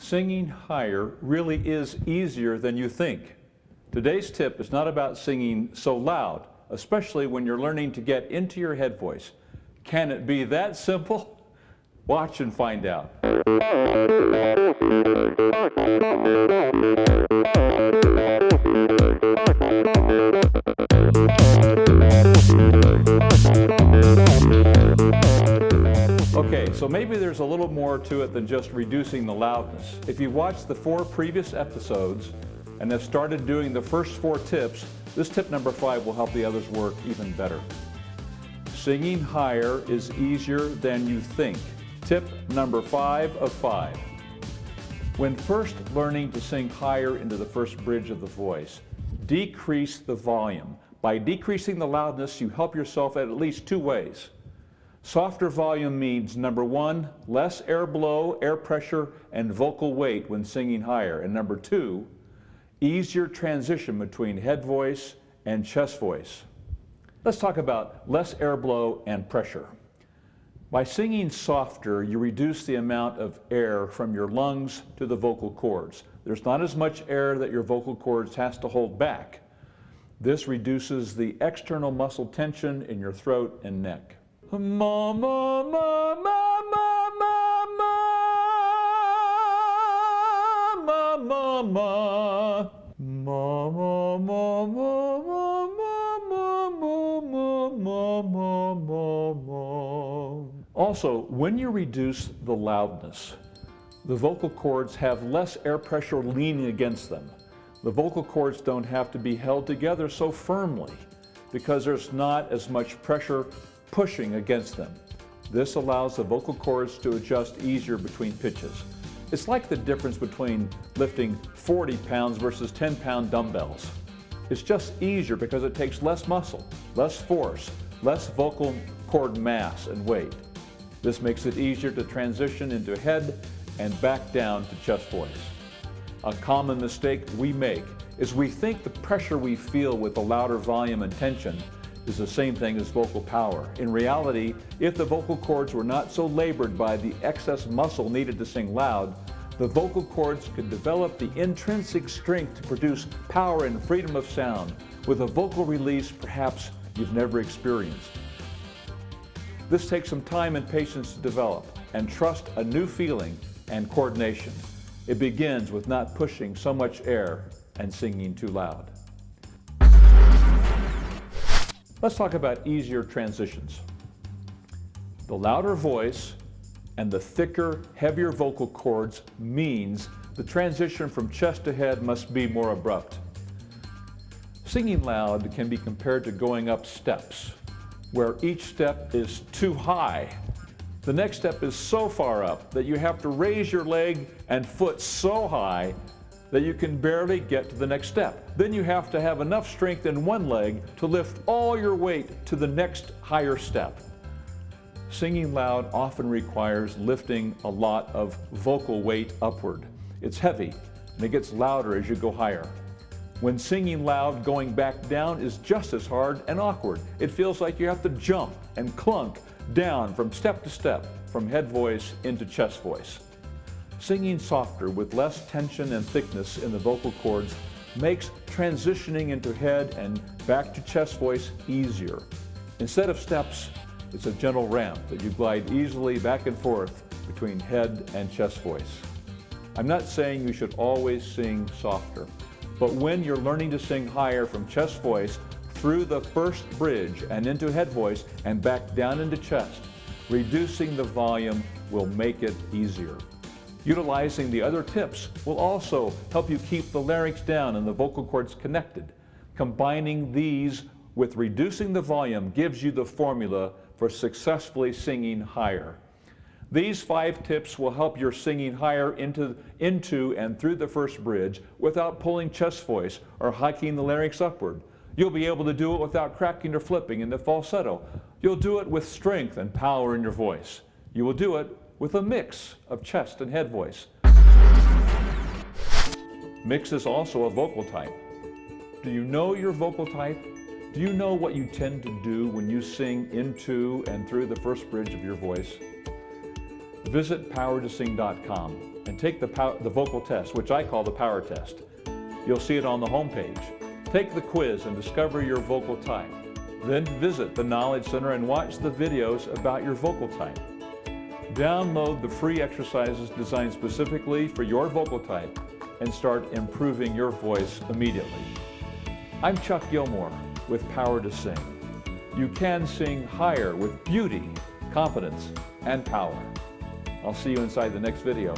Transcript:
Singing higher really is easier than you think. Today's tip is not about singing so loud, especially when you're learning to get into your head voice. Can it be that simple? Watch and find out. Okay, so maybe there's a little more to it than just reducing the loudness. If you watched the 4 previous episodes and have started doing the first 4 tips, this tip number 5 will help the others work even better. Singing higher is easier than you think. Tip number 5 of 5. When first learning to sing higher into the first bridge of the voice, decrease the volume. By decreasing the loudness, you help yourself at least 2 ways. Softer volume means, number 1, less air blow, air pressure, and vocal weight when singing higher. And number 2, easier transition between head voice and chest voice. Let's talk about less air blow and pressure. By singing softer, you reduce the amount of air from your lungs to the vocal cords. There's not as much air that your vocal cords has to hold back. This reduces the external muscle tension in your throat and neck. Ma, ma, ma, ma, ma, ma, ma, ma, ma, ma, ma, ma, ma, ma. Also, when you reduce the loudness, the vocal cords have less air pressure leaning against them. The vocal cords don't have to be held together so firmly because there's not as much pressure pushing against them. This allows the vocal cords to adjust easier between pitches. It's like the difference between lifting 40 pounds versus 10-pound dumbbells. It's just easier because it takes less muscle, less force, less vocal cord mass and weight. This makes it easier to transition into head and back down to chest voice. A common mistake we make is we think the pressure we feel with the louder volume and tension is the same thing as vocal power. In reality, if the vocal cords were not so labored by the excess muscle needed to sing loud, the vocal cords could develop the intrinsic strength to produce power and freedom of sound with a vocal release perhaps you've never experienced. This takes some time and patience to develop, and trust a new feeling and coordination. It begins with not pushing so much air and singing too loud. Let's talk about easier transitions. The louder voice and the thicker, heavier vocal cords means the transition from chest to head must be more abrupt. Singing loud can be compared to going up steps, where each step is too high. The next step is so far up that you have to raise your leg and foot so high that you can barely get to the next step. Then you have to have enough strength in one leg to lift all your weight to the next higher step. Singing loud often requires lifting a lot of vocal weight upward. It's heavy and it gets louder as you go higher. When singing loud, going back down is just as hard and awkward. It feels like you have to jump and clunk down from step to step, from head voice into chest voice. Singing softer with less tension and thickness in the vocal cords makes transitioning into head and back to chest voice easier. Instead of steps, it's a gentle ramp that you glide easily back and forth between head and chest voice. I'm not saying you should always sing softer, but when you're learning to sing higher from chest voice through the first bridge and into head voice and back down into chest, reducing the volume will make it easier. Utilizing the other tips will also help you keep the larynx down and the vocal cords connected. Combining these with reducing the volume gives you the formula for successfully singing higher. These 5 tips will help your singing higher into and through the first bridge without pulling chest voice or hiking the larynx upward. You'll be able to do it without cracking or flipping in the falsetto. You'll do it with strength and power in your voice. You will do it with a mix of chest and head voice. Mix is also a vocal type. Do you know your vocal type? Do you know what you tend to do when you sing into and through the first bridge of your voice? Visit powertosing.com and take the vocal test, which I call the power test. You'll see it on the home page. Take the quiz and discover your vocal type. Then visit the Knowledge Center and watch the videos about your vocal type. Download the free exercises designed specifically for your vocal type and start improving your voice immediately. I'm Chuck Gilmore with Power to Sing. You can sing higher with beauty, confidence, and power. I'll see you inside the next video.